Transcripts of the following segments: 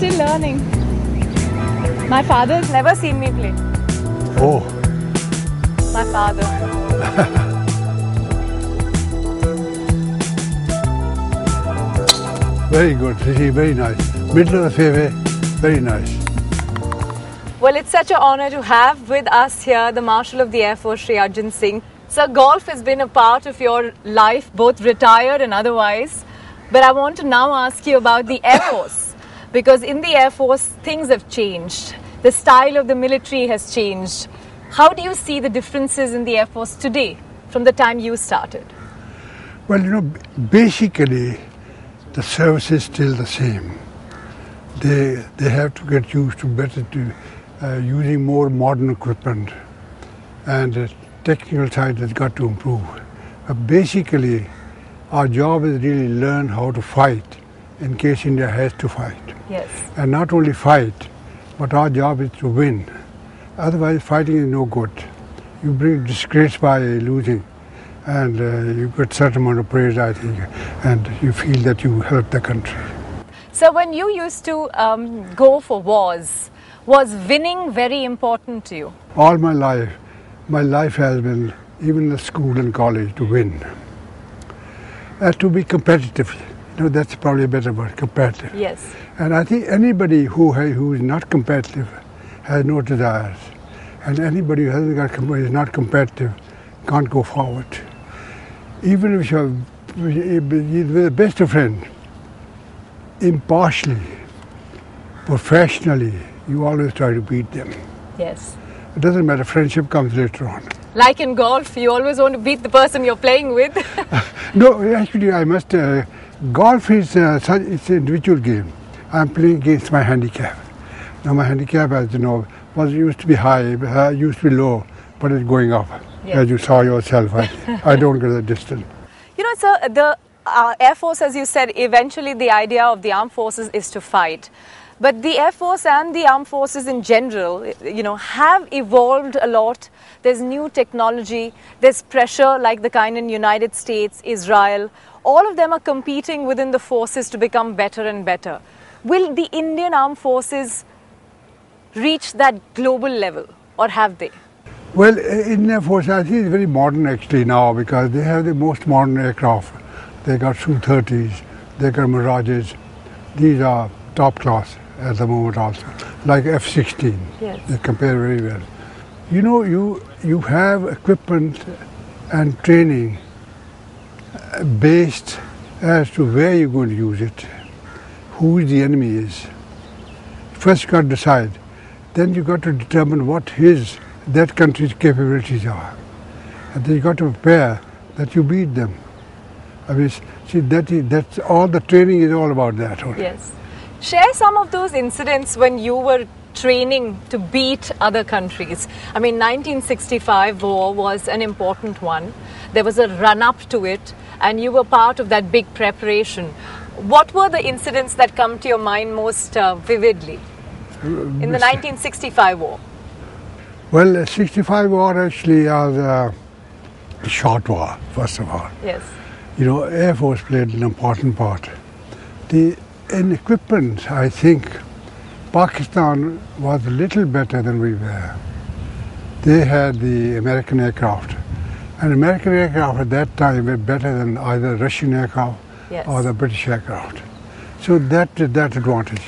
still learning. My father's never seen me play. Oh. My father. Very good, very nice. Middle of the fairway, very nice. Well, it's such an honor to have with us here the Marshal of the Air Force, Shri Arjan Singh. Sir, golf has been a part of your life, both retired and otherwise. But I want to now ask you about the Air Force. Because in the Air Force, things have changed. The style of the military has changed. How do you see the differences in the Air Force today from the time you started? Well, basically, the service is still the same. They have to get used to better using more modern equipment, and the technical side has got to improve. But basically, our job is really learn how to fight in case India has to fight. Yes. And not only fight, but our job is to win. Otherwise, fighting is no good. You bring disgrace by losing, and you get certain amount of praise, I think, and you feel that you helped the country. So when you used to go for wars, was winning very important to you? All my life has been, even in school and college, to win. To be competitive. That's probably a better word, competitive. Yes. And I think anybody who is not competitive has no desires. And anybody who is not competitive can't go forward. Even if you're the best of friends, impartially, professionally, you always try to beat them. Yes. It doesn't matter, friendship comes later on. Like in golf, you always want to beat the person you're playing with. No, actually I must, golf is it's an individual game. I'm playing against my handicap. Now my handicap, as you know, used to be high, used to be low, but it's going up. Yes. As you saw yourself, I don't get the distance. Sir, the Air Force, as you said, eventually the idea of the armed forces is to fight. But the Air Force and the armed forces in general, have evolved a lot. There's new technology, there's pressure like the kind in United States, Israel. All of them are competing within the forces to become better and better. Will the Indian armed forces reach that global level, or have they? Well, Indian Air Force, I think, is very modern actually now, because they have the most modern aircraft. They got Su-30s, they got Mirages. These are top class at the moment also, like F-16. Yes. They compare very well. You have equipment and training based as to where you're going to use it, who the enemy is. First you got to decide, then you got to determine what that country's capabilities are. And then you got to prepare that you beat them. I mean, see, that's all the training is all about that. Yes. Share some of those incidents when you were training to beat other countries. I mean, 1965 war was an important one. There was a run-up to it, and you were part of that big preparation. What were the incidents that come to your mind most vividly in the 1965 war? Well, the 65 war actually was a short war, first of all. Yes. Air Force played an important part. In equipment, I think Pakistan was a little better than we were. They had the American aircraft. And American aircraft at that time were better than either Russian aircraft or the British aircraft. So that advantage.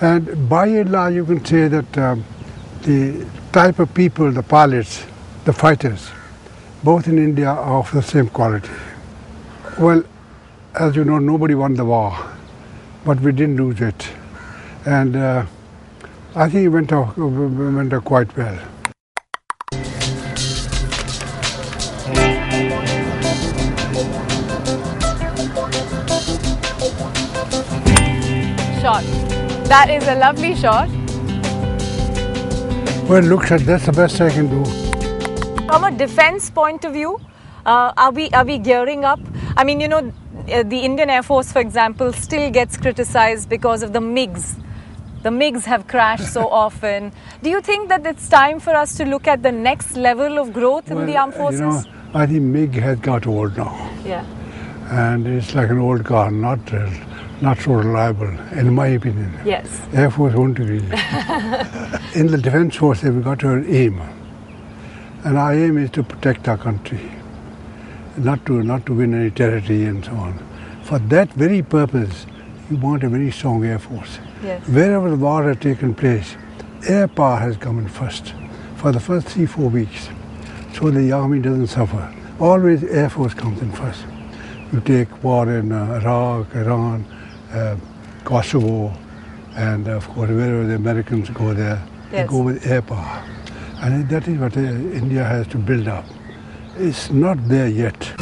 And by and large, you can say that the type of people, the pilots, the fighters, both in India are of the same quality. Well, as you know, nobody won the war, but we didn't lose it. And I think it went out quite well. Shot. That is a lovely shot. Well, look, that's the best I can do. From a defense point of view, are we gearing up? I mean, the Indian Air Force, for example, still gets criticized because of the MiGs. The MiGs have crashed so often. Do you think that it's time for us to look at the next level of growth in the armed forces? I think MiG has got old now. Yeah. And it's like an old car, not not so reliable, in my opinion. Yes. Air Force won't agree. In the Defence Force, we've got our aim. And our aim is to protect our country, not to win any territory and so on. For that very purpose, you want a very strong Air Force. Yes. Wherever the war has taken place, air power has come in first, for the first 3-4 weeks, so the army doesn't suffer. Always Air Force comes in first. You take war in Iraq, Iran, Kosovo, and of course wherever the Americans go there, they go with air power. And that is what India has to build up. It's not there yet.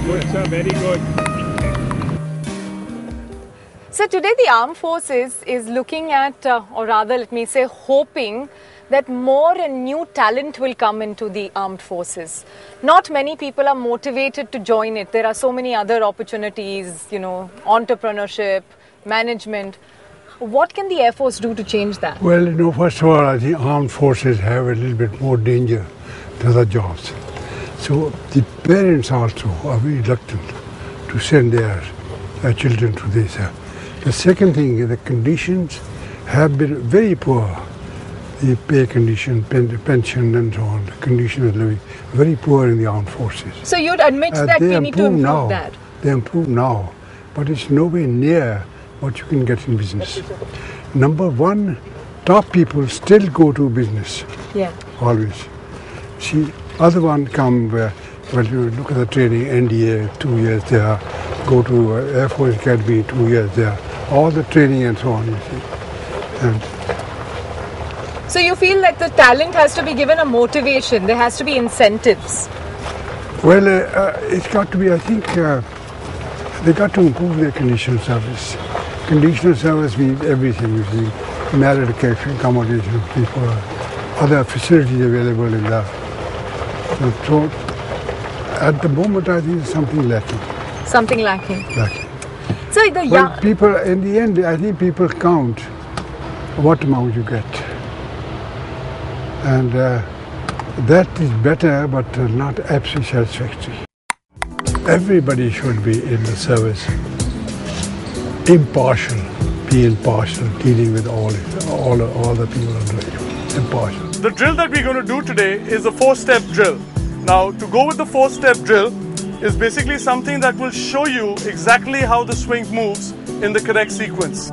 Good, sir, very good. So today the Armed Forces is looking at, or rather let me say hoping, that more and new talent will come into the Armed Forces. Not many people are motivated to join it. There are so many other opportunities, you know, entrepreneurship, management. What can the Air Force do to change that? Well, you know, first of all, I think armed forces have a little bit more danger than other jobs. So the parents also are very reluctant to send their children to this. The second thing is the conditions have been very poor. The pay condition, pension and so on, the condition of living, very poor in the armed forces. So you'd admit that we need to improve that? They improve now, but it's nowhere near what you can get in business. Number one, top people still go to business. Yeah. Always. See, other one come where, well, you look at the training, NDA, 2 years there, go to Air Force Academy, 2 years there, all the training and so on, you see. And so you feel like the talent has to be given a motivation, there has to be incentives? well, it's got to be, I think, they got to improve their conditional service. Conditional service means everything, you see, married accommodation of people, other facilities available in that. So at the moment, I think there's something lacking. Something lacking. So the well, people, in the end, I think people count what amount you get. And that is better, but not absolutely satisfactory. Everybody should be in the service impartial, be impartial, dealing with all the people under you, impartial. The drill that we're going to do today is a 4-step drill. Now, to go with the 4-step drill is basically something that will show you exactly how the swing moves in the correct sequence.